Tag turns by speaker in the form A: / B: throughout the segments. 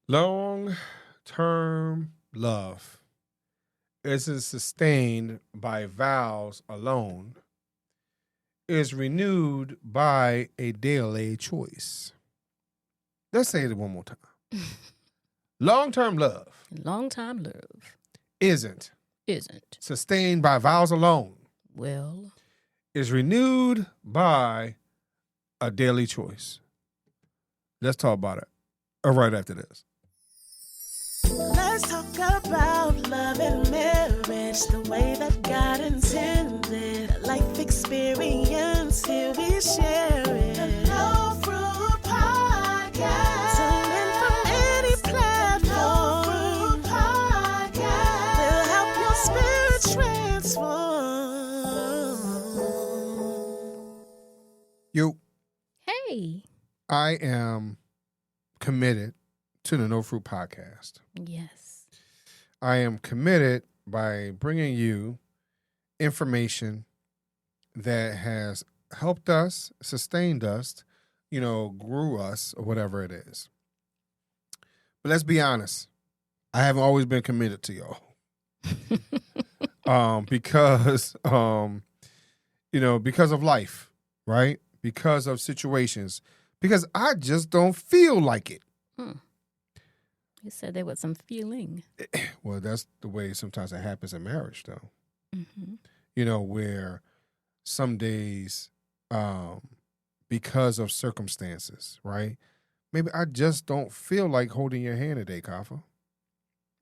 A: Long-term love isn't sustained by vows alone, is renewed by a daily choice. Let's say it one more time. Long-term love
B: Long-time love
A: isn't
B: isn't.
A: sustained by vows alone,
B: Well,
A: is renewed by a daily choice. Let's talk about it right after this.
C: Let's talk about love and marriage the way that God intended. Life experience, here we share it. The No Fruit Podcast. Tune in from any platform. No Fruit Podcast. Will help your spirit transform.
A: You,
B: hey.
A: I am committed to the No Fruit Podcast.
B: Yes.
A: I am committed by bringing you information that has helped us, sustained us, grew us, or whatever it is. But let's be honest, I haven't always been committed to y'all. Because of life, right? Because of situations. Because I just don't feel like it.
B: You said there was some feeling.
A: Well, that's the way sometimes it happens in marriage, though.
B: Mm-hmm.
A: Where some days, because of circumstances, right? Maybe I just don't feel like holding your hand today, Kafa.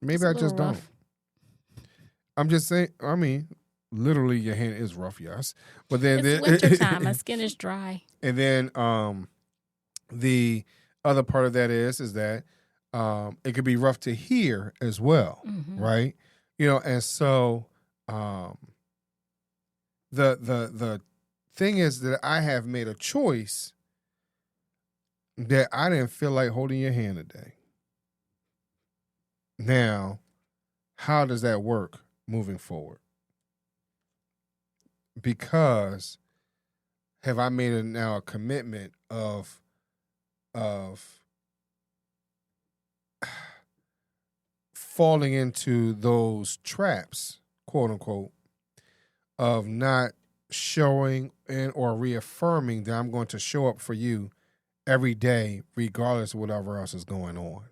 A: Maybe I just don't. I'm just saying, literally your hand is rough, yes. But then
B: it's wintertime. My skin is dry.
A: And then the other part of that is that it could be rough to hear as well, right? And so the thing is that I have made a choice that I didn't feel like holding your hand today. Now, how does that work moving forward? Because have I made now a commitment of falling into those traps, quote unquote, of not showing and or reaffirming that I'm going to show up for you every day, regardless of whatever else is going on.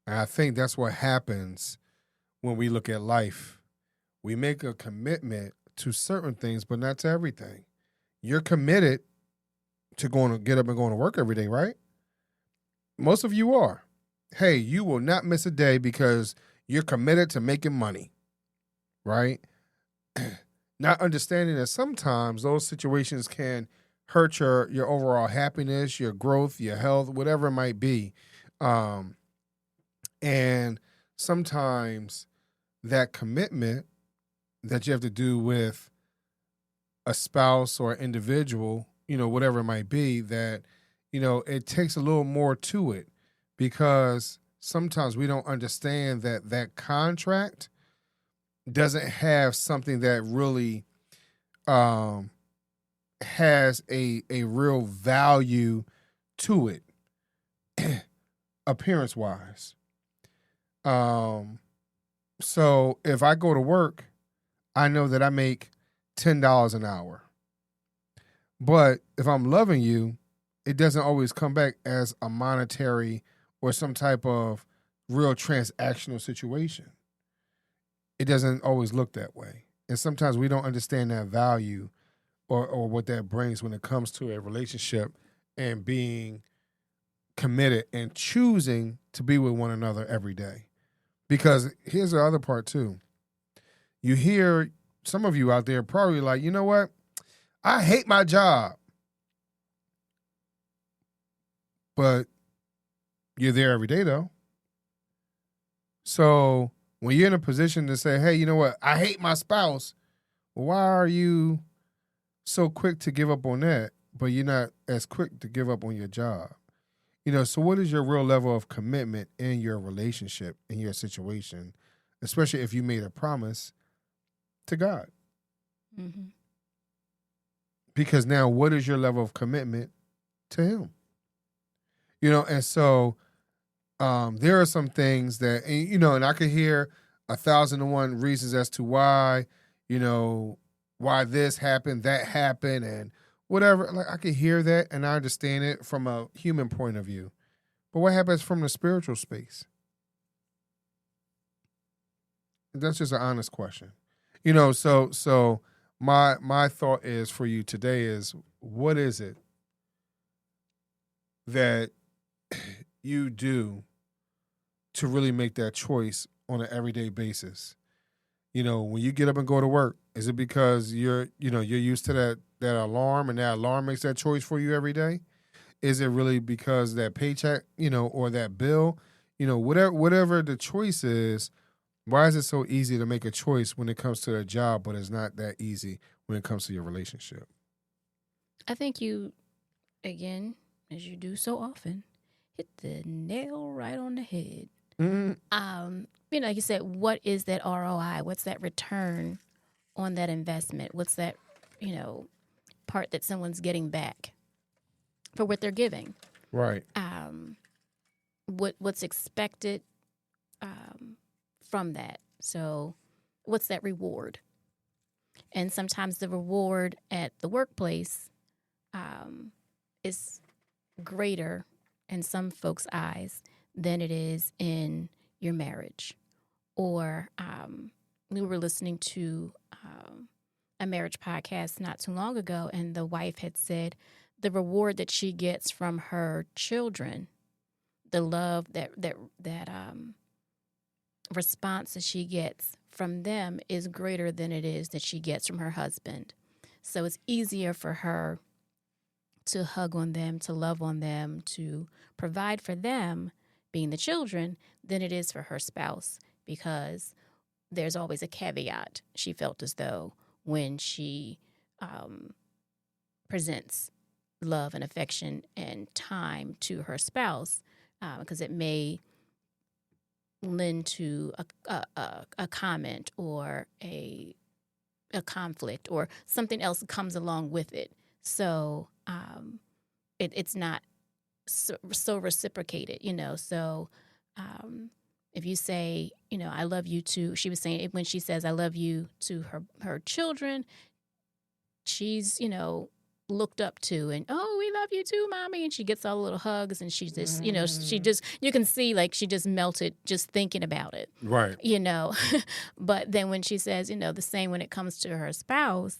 A: And I think that's what happens when we look at life. We make a commitment to certain things, but not to everything. You're committed to going to get up and going to work every day, right? Most of you are. Hey, you will not miss a day because you're committed to making money, right? Not understanding that sometimes those situations can hurt your overall happiness, your growth, your health, whatever it might be. And sometimes that commitment that you have to do with a spouse or individual, whatever it might be, that, it takes a little more to it. Because sometimes we don't understand that contract doesn't have something that really has a real value to it, appearance-wise. So if I go to work, I know that I make $10 an hour. But if I'm loving you, it doesn't always come back as a monetary or some type of real transactional situation. It doesn't always look that way. And sometimes we don't understand that value or what that brings when it comes to a relationship and being committed and choosing to be with one another every day. Because here's the other part too. You hear some of you out there probably like, you know what? I hate my job. But you're there every day, though. So when you're in a position to say, hey, you know what? I hate my spouse. Well, why are you so quick to give up on that, but you're not as quick to give up on your job? So what is your real level of commitment in your relationship, in your situation, especially if you made a promise to God?
B: Mm-hmm.
A: Because now what is your level of commitment to him? And so there are some things that, and I could hear 1,001 reasons as to why, why this happened, that happened, and whatever. Like, I could hear that and I understand it from a human point of view. But what happens from the spiritual space? That's just an honest question. So my thought is for you today is, what is it that you do to really make that choice on an everyday basis? When you get up and go to work, is it because you're used to that alarm, and that alarm makes that choice for you every day? Is it really because that paycheck, or that bill, whatever the choice is? Why is it so easy to make a choice when it comes to a job, but it's not that easy when it comes to your relationship?
B: I think you, again, as you do so often, hit the nail right on the head.
A: Mm-hmm.
B: Like you said, what is that ROI? What's that return on that investment? What's that, part that someone's getting back for what they're giving?
A: Right.
B: What's expected from that? So what's that reward? And sometimes the reward at the workplace is greater in some folks' eyes than it is in your marriage. Or we were listening to a marriage podcast not too long ago, and the wife had said the reward that she gets from her children, the love that response that she gets from them is greater than it is that she gets from her husband. So it's easier for her to hug on them, to love on them, to provide for them, being the children, than it is for her spouse, because there's always a caveat. She felt as though when she presents love and affection and time to her spouse, because it may lend to a comment or a conflict or something else comes along with it. So it's not so reciprocated, So if you say, I love you to, she was saying when she says I love you to her children, she's, looked up to, and we love you too, mommy, and she gets all the little hugs, and she just you can see like she just melted just thinking about it,
A: right?
B: But then when she says the same when it comes to her spouse,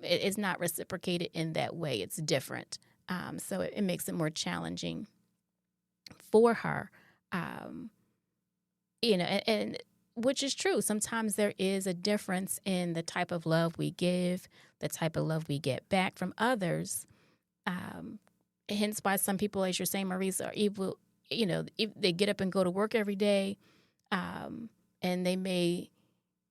B: it's not reciprocated in that way. It's different, so it makes it more challenging for her, and which is true. Sometimes there is a difference in the type of love we give, the type of love we get back from others. Hence why some people, as you're saying, Maurice, are able, if they get up and go to work every day, and they may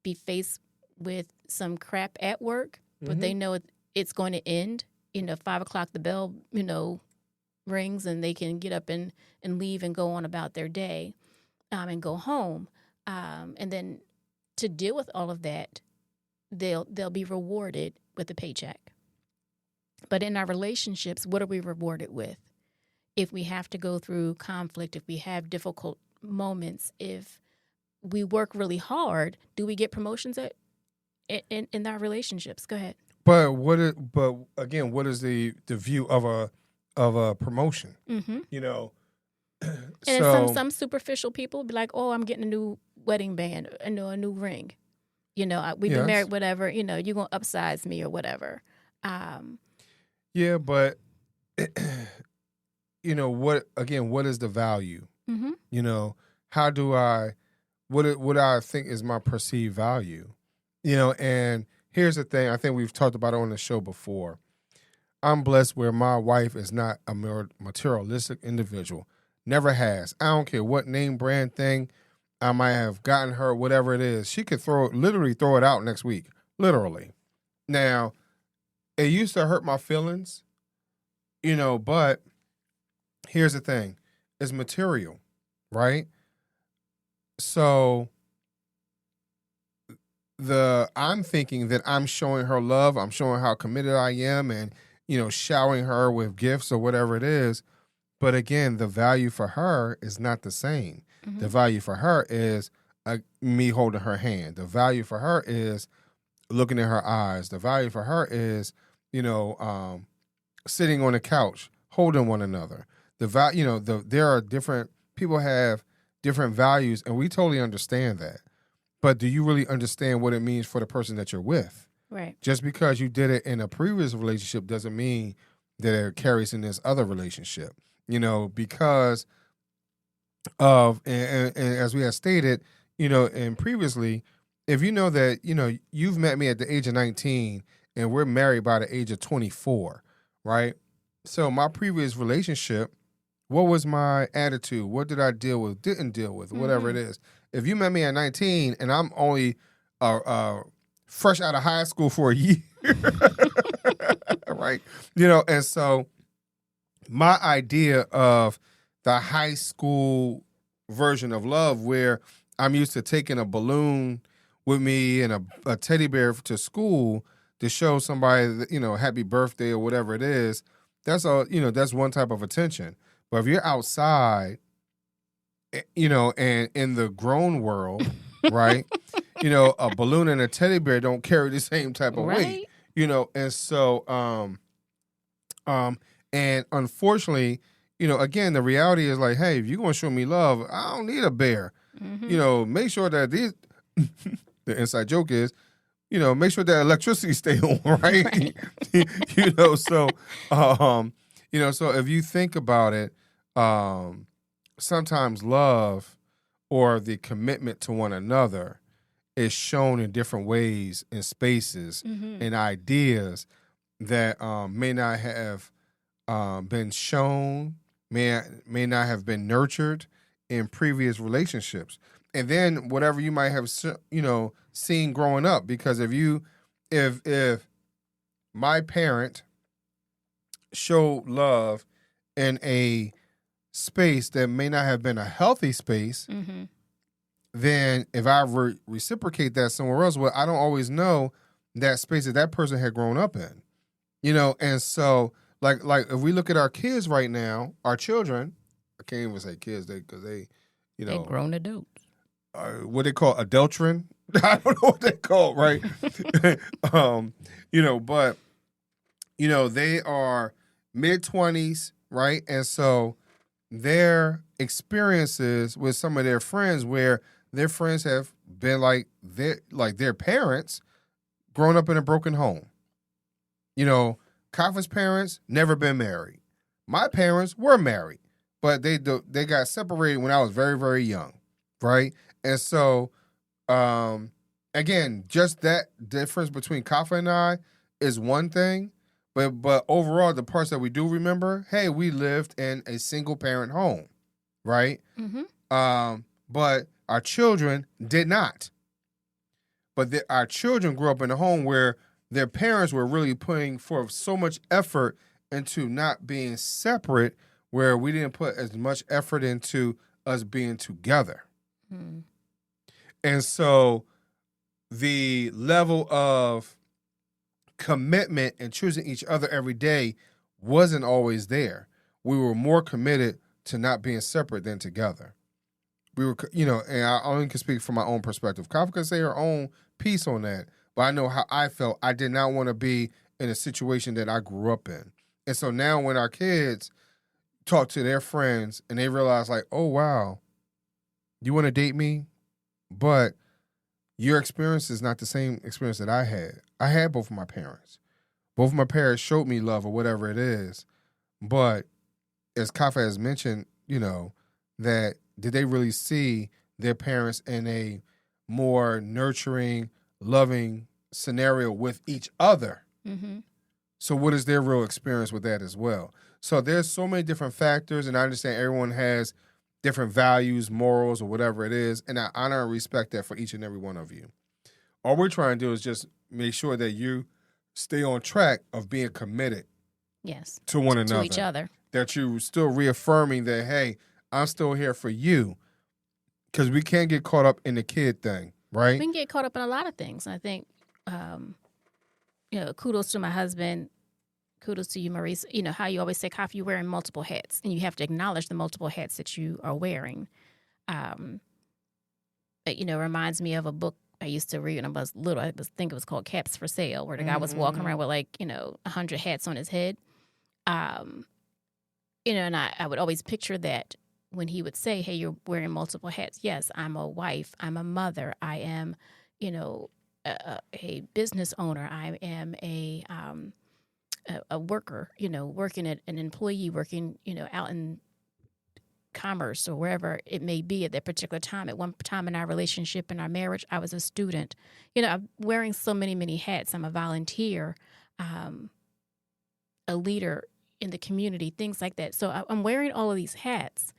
B: be faced with some crap at work, but they know it's going to end. 5 o'clock, the bell, rings, and they can get up and leave and go on about their day, and go home. And then to deal with all of that, they'll be rewarded with a paycheck. But in our relationships, what are we rewarded with? If we have to go through conflict, if we have difficult moments, if we work really hard, do we get promotions in our relationships? Go ahead.
A: But what is the view of a promotion?
B: Mm-hmm. And some superficial people be like, "Oh, I'm getting a new wedding band, a new ring. We've been married, whatever. You're gonna upsize me or whatever."
A: Yeah, but what is the value?
B: Mm-hmm.
A: How do I? What I think is my perceived value? And here's the thing. I think we've talked about it on the show before. I'm blessed where my wife is not a materialistic individual. Never has. I don't care what name brand thing I might have gotten her, whatever it is. She could literally throw it out next week. Literally. Now, it used to hurt my feelings, but here's the thing. It's material, right? So I'm thinking that I'm showing her love. I'm showing how committed I am and, showering her with gifts or whatever it is. But again, the value for her is not the same.
B: Mm-hmm.
A: The value for her is me holding her hand. The value for her is looking in her eyes. The value for her is, sitting on the couch, holding one another. There are different people have different values, and we totally understand that. But do you really understand what it means for the person that you're with?
B: Right.
A: Just because you did it in a previous relationship doesn't mean that it carries in this other relationship. Because of, and as we have stated, and previously, if you know that, you've met me at the age of 19 and we're married by the age of 24, right? So my previous relationship, what was my attitude? What did I deal with, didn't deal with, whatever it is? If you met me at 19 and I'm only fresh out of high school for a year, right? And so my idea of the high school version of love, where I'm used to taking a balloon with me and a teddy bear to school to show somebody that, happy birthday or whatever it is, that's one type of attention. But if you're outside, and in the grown world, right, a balloon and a teddy bear don't carry the same type of weight, and so, and unfortunately, again, the reality is like, hey, if you're going to show me love, I don't need a bear.
B: Mm-hmm.
A: Make sure that the inside joke is, make sure that electricity stay on, right? So if you think about it, sometimes love or the commitment to one another is shown in different ways in spaces and ideas that may not have been shown, may not have been nurtured in previous relationships. And then whatever you might have, seen growing up, because if my parent showed love in a space that may not have been a healthy space, then if I reciprocate that somewhere else, well, I don't always know that space that person had grown up in, and so like if we look at our kids right now, our children, I can't even say kids, because they
B: they're grown adults.
A: What they call adulterin. I don't know what they call, right? But they are mid-20s, right? And so their experiences with some of their friends, where their friends have been like their parents, grown up in a broken home. Kafi's parents never been married. My parents were married, but they got separated when I was very, very young, right? And so, again, just that difference between Kafi and I is one thing, but overall, the parts that we do remember, hey, we lived in a single parent home, right? But our children did not. But our children grew up in a home where their parents were really putting forth so much effort into not being separate, where we didn't put as much effort into us being together. And so the level of commitment and choosing each other every day wasn't always there. We were more committed to not being separate than together. We were, and I only can speak from my own perspective. Kafi can say her own piece on that, but I know how I felt. I did not want to be in a situation that I grew up in. And so now when our kids talk to their friends and they realize like, oh, wow, you want to date me? But your experience is not the same experience that I had. I had both of my parents. Both of my parents showed me love or whatever it is. But as Kafi has mentioned, that did they really see their parents in a more nurturing, loving scenario with each other? So what is their real experience with that as well? So there's so many different factors, and I understand everyone has different values, morals, or whatever it is, and I honor and respect that for each and every one of you. All we're trying to do is just make sure that you stay on track of being committed to one another.
B: To each other.
A: That you're still reaffirming that, hey, I'm still here for you. Because we can't get caught up in the kid thing, right?
B: We can get caught up in a lot of things. I think, kudos to my husband kudos to you, Maurice. You know, how you always say, Kafi, you're wearing multiple hats, and you have to acknowledge the multiple hats that you are wearing. You know, reminds me of a book I used to read when I was little. I think it was called Caps for Sale, where the guy was walking around with 100 hats on his head. You know, and I would always picture that when he would say, hey, you're wearing multiple hats. Yes, I'm a wife. I'm a mother. I am, you know, a business owner. I am a worker, you know, working at an employee, working, you know, out in commerce or wherever it may be at that particular time. At one time in our relationship, in our marriage, I was a student. You know, I'm wearing so many hats. I'm a volunteer, a leader in the community, things like that. So I'm wearing all of these hats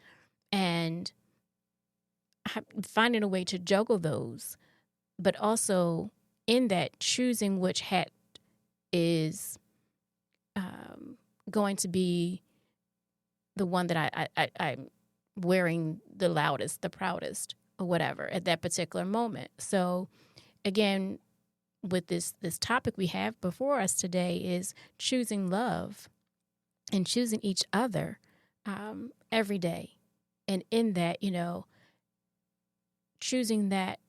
B: and finding a way to juggle those, but also in that choosing which hat is going to be the one that I'm wearing the loudest, the proudest, or whatever at that particular moment. So again, with this topic we have before us today is choosing love and choosing each other every day. And in that, you know, choosing that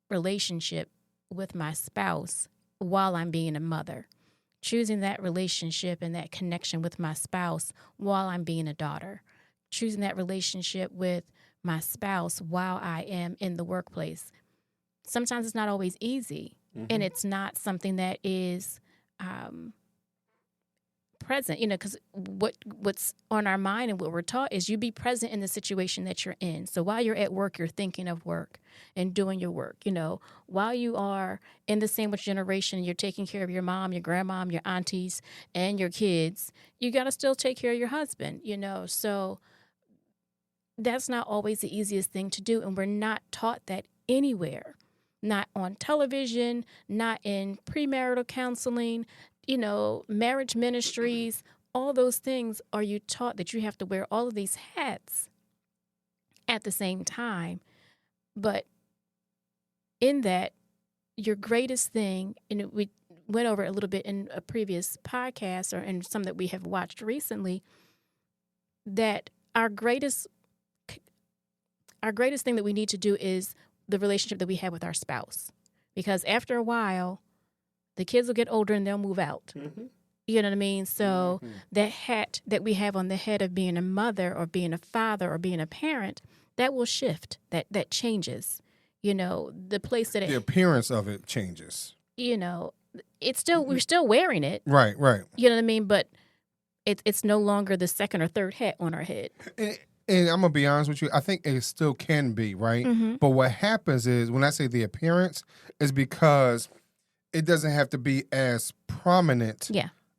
B: relationship with my spouse while I'm being a mother, choosing that relationship and that connection with my spouse while I'm being a daughter, choosing that relationship with my spouse while I am in the workplace. Sometimes it's not always easy, and it's not something that is present, you know, because what's on our mind and what we're taught is you be present in the situation that you're in. So while you're at work, you're thinking of work and doing your work. You know, while you are in the sandwich generation, you're taking care of your mom, your grandmom, your aunties, and your kids. You got to still take care of your husband, you know. So that's not always the easiest thing to do, and we're not taught that anywhere. Not on television, not in premarital counseling, you know, marriage ministries, all those things. Are you taught that you have to wear all of these hats at the same time? But in that, your greatest thing, and we went over it a little bit in a previous podcast or in some that we have watched recently, that our greatest thing that we need to do is the relationship that we have with our spouse. Because after a while, the kids will get older and they'll move out. You know what I mean? So that hat that we have on the head of being a mother or being a father or being a parent, that will shift. That changes. You know, the place that
A: the appearance of it changes.
B: You know, it's still, we're still wearing it.
A: Right.
B: You know what I mean? But it's no longer the second or third hat on our head.
A: And I'm going to be honest with you, I think it still can be, right? But what happens is, when I say the appearance, is because it doesn't have to be as prominent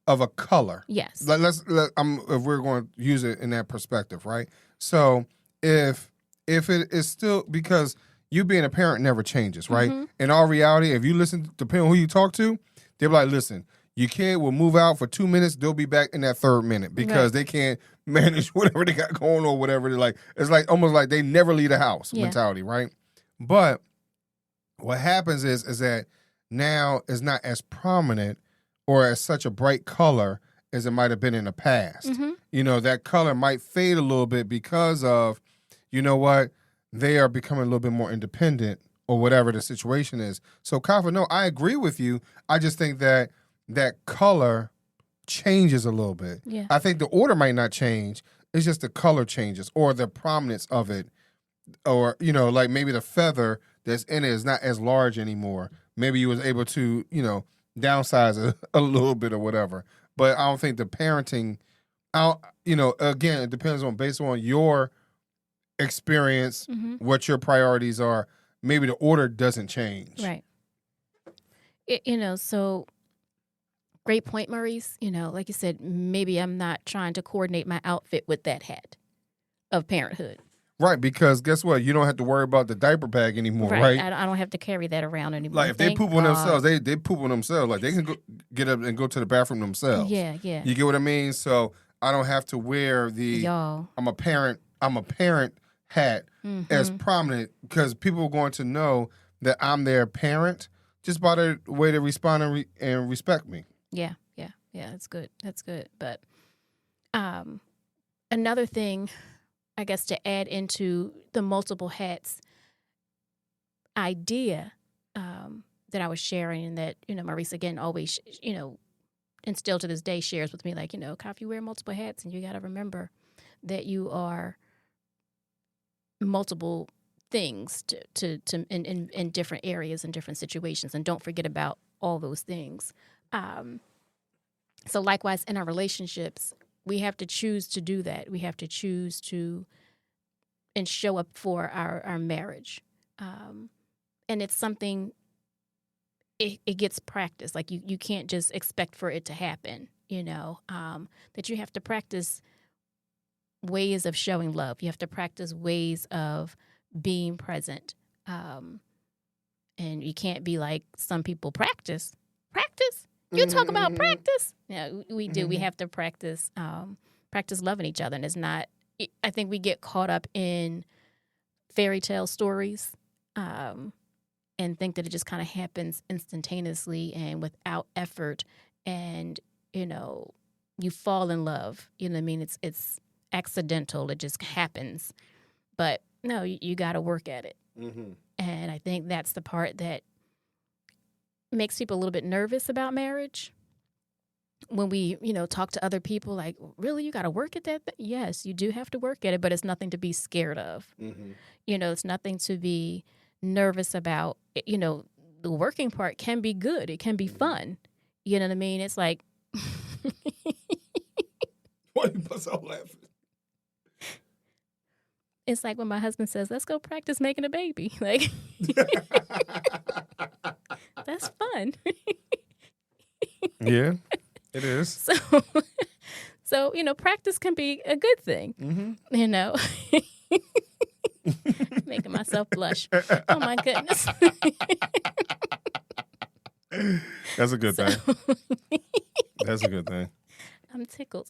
A: of a color.
B: Yes.
A: If we're going to use it in that perspective, right? So if it is still, because you being a parent never changes, right? In all reality, if you listen, depending on who you talk to, they'll be like, listen, your kid will move out for 2 minutes, they'll be back in that third minute because they can't manage whatever they got going on, whatever. They're like, it's like almost like they never leave the house mentality, right? But what happens is that now is not as prominent or as such a bright color as it might have been in the past. You know, that color might fade a little bit because of, you know what, they are becoming a little bit more independent or whatever the situation is. So, Kafi, no, I agree with you. I just think that color changes a little bit.
B: Yeah.
A: I think the order might not change. It's just the color changes or the prominence of it. Or, you know, like maybe the feather that's in it is not as large anymore. Maybe you was able to, you know, downsize a little bit or whatever. But I don't think the parenting, you know, again, it depends on based on your experience, what your priorities are. Maybe the order doesn't change.
B: Right. You know, so great point, Maurice. You know, like you said, maybe I'm not trying to coordinate my outfit with that hat of parenthood.
A: Right, because guess what? You don't have to worry about the diaper bag anymore, right?
B: I don't have to carry that around anymore.
A: Like if they poop on themselves, they poop on themselves. Like they can get up and go to the bathroom themselves.
B: Yeah.
A: You get what I mean? So I don't have to wear the I'm a parent hat as prominent because people are going to know that I'm their parent just by the way they respond and respect me.
B: Yeah. Yeah, that's good. That's good. But another thing, I guess, to add into the multiple hats idea that I was sharing, and that, Maurice, again, always, and still to this day shares with me, like, Kafi, you wear multiple hats, and you got to remember that you are multiple things in different areas and different situations, and don't forget about all those things. So likewise, in our relationships, we have to choose to do that. We have to choose to and show up for our marriage. And it's something, it gets practice. Like you can't just expect for it to happen, that you have to practice ways of showing love. You have to practice ways of being present. And you can't be like some people practice. You talk about practice. Yeah, we do. We have to practice loving each other. And it's not, I think we get caught up in fairy tale stories and think that it just kind of happens instantaneously and without effort. And, you fall in love. You know what I mean? It's accidental. It just happens. But no, you got to work at it. Mm-hmm. And I think that's the part that makes people a little bit nervous about marriage. When we, talk to other people, like, really, you got to work at that? Yes, you do have to work at it, but it's nothing to be scared of. Mm-hmm. It's nothing to be nervous about. The working part can be good. It can be fun. You know what I mean? It's like...
A: Why you bust out laughing?
B: It's like when my husband says, let's go practice making a baby. Like, that's fun.
A: Yeah, it is.
B: So, practice can be a good thing, Making myself blush. Oh, my goodness.
A: That's a good thing. That's a good thing.
B: I'm tickled.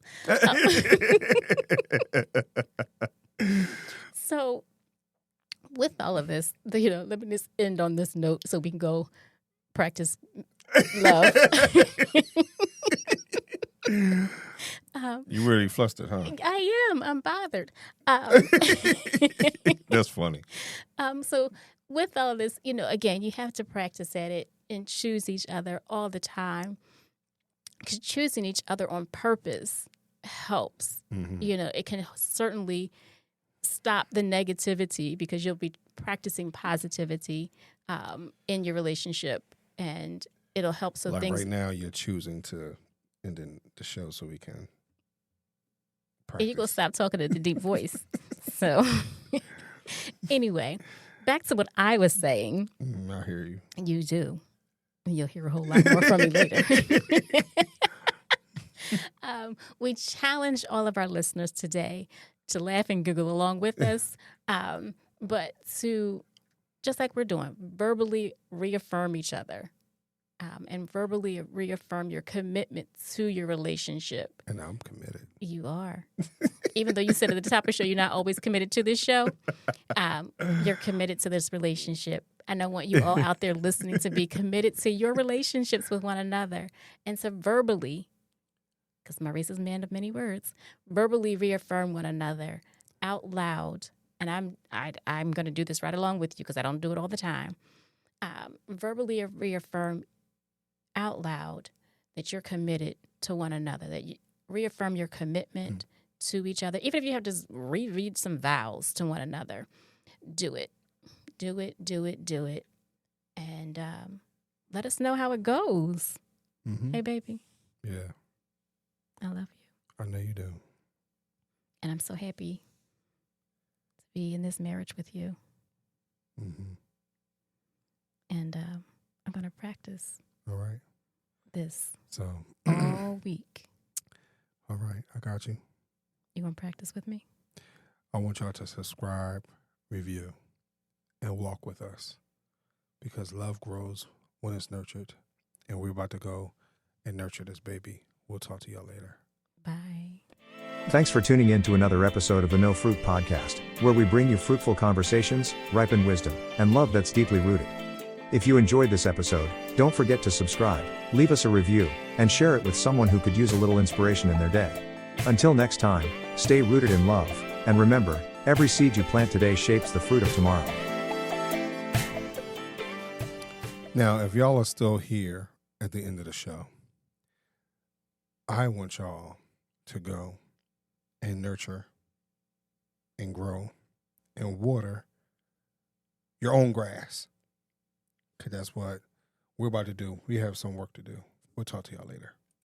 B: So, with all of this, let me just end on this note so we can go practice love.
A: You really flustered, huh?
B: I am. I'm bothered.
A: That's funny.
B: So, with all this, again, you have to practice at it and choose each other all the time. Because choosing each other on purpose helps. Mm-hmm. It can certainly stop the negativity because you'll be practicing positivity in your relationship, and it'll help. So
A: like
B: things
A: right now, you're choosing to end in the show so we can practice.
B: And you're gonna stop talking in the deep voice. So anyway, back to what I was saying.
A: I hear you.
B: You do. You'll hear a whole lot more from me later. We challenge all of our listeners today to laugh and giggle along with us, but to, just like we're doing, verbally reaffirm each other and verbally reaffirm your commitment to your relationship.
A: And I'm committed.
B: You are. Even though you said at the top of the show you're not always committed to this show, you're committed to this relationship. And I want you all out there listening to be committed to your relationships with one another and to verbally, because Maurice is a man of many words, verbally reaffirm one another out loud. And I'm going to do this right along with you because I don't do it all the time. Verbally reaffirm out loud that you're committed to one another, that you reaffirm your commitment to each other. Even if you have to reread some vows to one another, do it. Do it. And let us know how it goes. Mm-hmm. Hey, baby.
A: Yeah.
B: I love you.
A: I know you do.
B: And I'm so happy to be in this marriage with you. Mm-hmm. And I'm going to practice.
A: All right.
B: This
A: so
B: all week.
A: All right. I got you.
B: You want to practice with me?
A: I want y'all to subscribe, review, and walk with us, because love grows when it's nurtured, and we're about to go and nurture this baby. We'll talk to y'all later.
B: Bye.
D: Thanks for tuning in to another episode of the No Fruit Podcast, where we bring you fruitful conversations, ripened wisdom, and love that's deeply rooted. If you enjoyed this episode, don't forget to subscribe, leave us a review, and share it with someone who could use a little inspiration in their day. Until next time, stay rooted in love, and remember, every seed you plant today shapes the fruit of tomorrow.
A: Now, if y'all are still here at the end of the show, I want y'all to go and nurture and grow and water your own grass. Because that's what we're about to do. We have some work to do. We'll talk to y'all later.